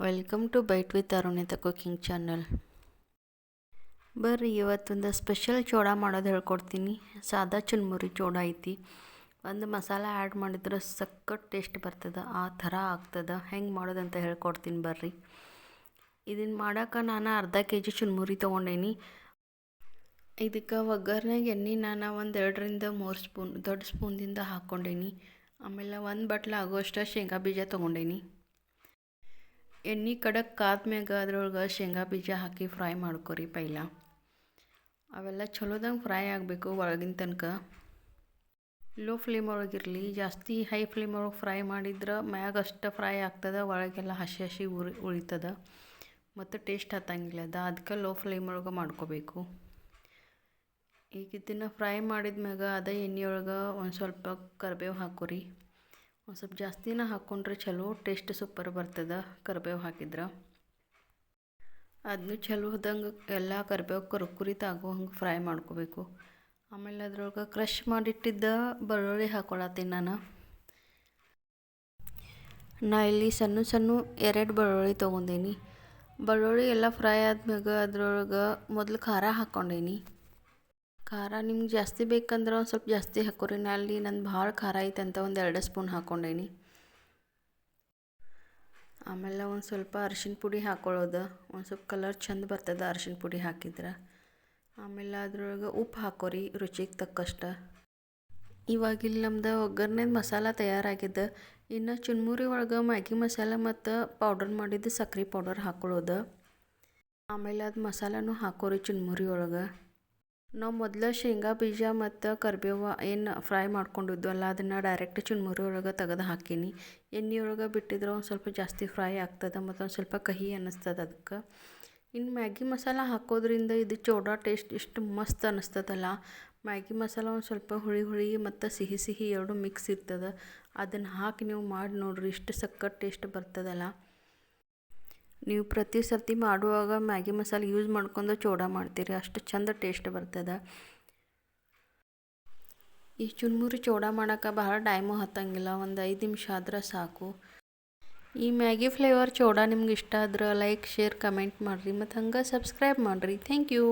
Welcome to bite with Arunita cooking channel. ಬರ್ರಿ ಇವತ್ತೊಂದು special ಚೋಡ ಮಾಡೋದು ಹೇಳ್ಕೊಡ್ತೀನಿ. ಸಾದಾ ಚುನ್ಮುರಿ ಚೋಡ ಐತಿ. ಒಂದು ಮಸಾಲ ಆ್ಯಡ್ ಮಾಡಿದ್ರೆ ಸಖತ್ ಟೇಸ್ಟ್ ಬರ್ತದೆ, ಆ ಥರ ಆಗ್ತದೆ. ಹೆಂಗೆ ಮಾಡೋದಂತ ಹೇಳ್ಕೊಡ್ತೀನಿ ಬರ್ರಿ. ಇದನ್ನು ಮಾಡೋಕೆ ನಾನು ಅರ್ಧ kg ಚುನ್ಮುರಿ ತೊಗೊಂಡೇನಿ. ಇದಕ್ಕೆ ಒಗ್ಗರ್ನಾಗ ಎಣ್ಣೆ ನಾನು ಒಂದು 2-3 ಸ್ಪೂನ್ ದೊಡ್ಡ ಸ್ಪೂನ್ದಿಂದ ಹಾಕ್ಕೊಂಡೇನಿ. ಆಮೇಲೆ ಒಂದು ಬಟ್ಲ ಆಗೋಷ್ಟು ಶೇಂಗಾ ಬೀಜ ತೊಗೊಂಡೇನಿ. ಎಣ್ಣೆ ಕಡಕ್ ಕಾದ್ಮ್ಯಾಗ ಅದ್ರೊಳಗೆ ಶೇಂಗಾ ಬೀಜ ಹಾಕಿ ಫ್ರೈ ಮಾಡ್ಕೊರಿ. ಪೈಲ ಅವೆಲ್ಲ ಚಲೋದಂಗೆ ಫ್ರೈ ಆಗಬೇಕು ಒಳಗಿನ ತನಕ. ಲೋ ಫ್ಲೇಮ್ ಒಳಗಿರಲಿ, ಜಾಸ್ತಿ ಹೈ ಫ್ಲೇಮ್ ಒಳಗೆ ಫ್ರೈ ಮಾಡಿದ್ರೆ ಮ್ಯಾಗ ಅಷ್ಟು ಫ್ರೈ ಆಗ್ತದೆ, ಒಳಗೆಲ್ಲ ಹಸಿ ಹಸಿ ಉಳಿತದೆ ಮತ್ತು ಟೇಸ್ಟ್ ಹತ್ತಂಗಿಲ್ಲ. ಅದಕ್ಕೆ ಲೋ ಫ್ಲೇಮ್ ಒಳಗೆ ಮಾಡ್ಕೋಬೇಕು. ಈಗ ಇದನ್ನು ಫ್ರೈ ಮಾಡಿದ್ಮ್ಯಾಗ ಅದೇ ಎಣ್ಣೆಯೊಳಗೆ ಒಂದು ಸ್ವಲ್ಪ ಕರಿಬೇವು ಹಾಕೋರಿ. ಒಂದು ಸ್ವಲ್ಪ ಜಾಸ್ತಿನ ಹಾಕ್ಕೊಂಡ್ರೆ ಚಲೋ, ಟೇಸ್ಟ್ ಸೂಪರ್ ಬರ್ತದೆ ಕರಿಬೇವು ಹಾಕಿದ್ರೆ. ಅದನ್ನು ಚಲೋ ಹೋದಂಗೆ ಎಲ್ಲ ಕರಿಬೇವು ಕುರಿತಾಗೋ ಹಂಗೆ ಫ್ರೈ ಮಾಡ್ಕೋಬೇಕು. ಆಮೇಲೆ ಅದ್ರೊಳಗೆ ಕ್ರಷ್ ಮಾಡಿಟ್ಟಿದ್ದ ಬೆಳ್ಳುಳ್ಳಿ ಹಾಕ್ಕೊಳತ್ತೀನಿ ನಾ ಇಲ್ಲಿ ಸಣ್ಣ 2 ಬೆಳ್ಳುಳ್ಳಿ ತೊಗೊಂಡೇನಿ. ಬೆಳ್ಳುಳ್ಳಿ ಎಲ್ಲ ಫ್ರೈ ಆದ್ಮ್ಯಾಗ ಅದ್ರೊಳಗೆ ಮೊದಲು ಖಾರ ಹಾಕ್ಕೊಂಡೇನಿ. ಖಾರ ನಿಮ್ಗೆ ಜಾಸ್ತಿ ಬೇಕಂದ್ರೆ ಒಂದು ಸ್ವಲ್ಪ ಜಾಸ್ತಿ ಹಾಕೋರಿ. ನಂದು ಭಾಳ ಖಾರ ಐತೆ ಅಂತ ಒಂದು 2 ಸ್ಪೂನ್ ಹಾಕ್ಕೊಂಡೇನಿ. ಆಮೇಲೆ ಒಂದು ಸ್ವಲ್ಪ ಅರಿಶಿನ ಪುಡಿ ಹಾಕ್ಕೊಳ್ಳೋದು, ಒಂದು ಸ್ವಲ್ಪ ಕಲರ್ ಚೆಂದ ಬರ್ತದೆ ಅರಿಶಿನ ಪುಡಿ ಹಾಕಿದ್ರೆ. ಆಮೇಲೆ ಅದ್ರೊಳಗೆ ಉಪ್ಪು ಹಾಕೋರಿ ರುಚಿಗೆ ತಕ್ಕಷ್ಟು. ಇವಾಗ ಇಲ್ಲಿ ನಮ್ದು ಒಗ್ಗರ್ಣೆದ ಮಸಾಲ ತಯಾರಾಗಿದೆ. ಇನ್ನು ಚುನ್ಮುರಿ ಒಳಗೆ ಮ್ಯಾಗಿ ಮಸಾಲ ಮತ್ತು ಪೌಡರ್ ಮಾಡಿದ್ದು ಸಕ್ರೆ ಪೌಡರ್ ಹಾಕ್ಕೊಳ್ಳೋದು. ಆಮೇಲೆ ಅದು ಮಸಾಲನೂ ಹಾಕೋರಿ ಚುನ್ಮುರಿ ಒಳಗೆ. ನಾವು ಮೊದಲು ಶೇಂಗಾ ಬೀಜ ಮತ್ತು ಕರಿಬೇವು ಏನು ಫ್ರೈ ಮಾಡ್ಕೊಂಡಿದ್ವಲ್ಲ ಅದನ್ನು ಡೈರೆಕ್ಟ್ ಚುನ್ಮುರಿ ಒಳಗೆ ತೆಗೆದು ಹಾಕೀನಿ. ಎಣ್ಣೆಯೊಳಗೆ ಬಿಟ್ಟಿದ್ರೆ ಒಂದು ಸ್ವಲ್ಪ ಜಾಸ್ತಿ ಫ್ರೈ ಆಗ್ತದೆ ಮತ್ತು ಒಂದು ಸ್ವಲ್ಪ ಕಹಿ ಅನ್ನಿಸ್ತದೆ ಅದಕ್ಕೆ. ಇನ್ನು ಮ್ಯಾಗಿ ಮಸಾಲ ಹಾಕೋದ್ರಿಂದ ಇದು ಚೋಡ ಟೇಸ್ಟ್ ಎಷ್ಟು ಮಸ್ತ್ ಅನ್ನಿಸ್ತದಲ್ಲ. ಮ್ಯಾಗಿ ಮಸಾಲ ಒಂದು ಸ್ವಲ್ಪ ಹುಳಿ ಮತ್ತು ಸಿಹಿ ಎರಡು ಮಿಕ್ಸ್ ಇರ್ತದೆ. ಅದನ್ನು ಹಾಕಿ ನೀವು ಮಾಡಿ ನೋಡಿರಿ, ಇಷ್ಟು ಸಖತ್ ಟೇಸ್ಟ್ ಬರ್ತದಲ್ಲ. ನೀವು ಪ್ರತಿ ಸರ್ತಿ ಮಾಡುವಾಗ ಮ್ಯಾಗಿ ಮಸಾಲೆ ಯೂಸ್ ಮಾಡ್ಕೊಂಡು ಚೋಡ ಮಾಡ್ತೀರಿ, ಅಷ್ಟು ಚಂದ ಟೇಸ್ಟ್ ಬರ್ತದೆ. ಈ ಚುನ್ಮುರಿ ಚೋಡ ಮಾಡೋಕೆ ಬಹಳ ಟೈಮು ಹತ್ತಂಗಿಲ್ಲ, ಒಂದು 5 ನಿಮಿಷ ಆದ್ರೆ ಸಾಕು. ಈ ಮ್ಯಾಗಿ ಫ್ಲೇವರ್ ಚೋಡ ನಿಮ್ಗೆ ಇಷ್ಟ ಆದ್ರೆ ಲೈಕ್, ಶೇರ್, ಕಮೆಂಟ್ ಮಾಡಿರಿ ಮತ್ತು ಹಂಗೆ ಸಬ್ಸ್ಕ್ರೈಬ್ ಮಾಡಿರಿ. Thank you.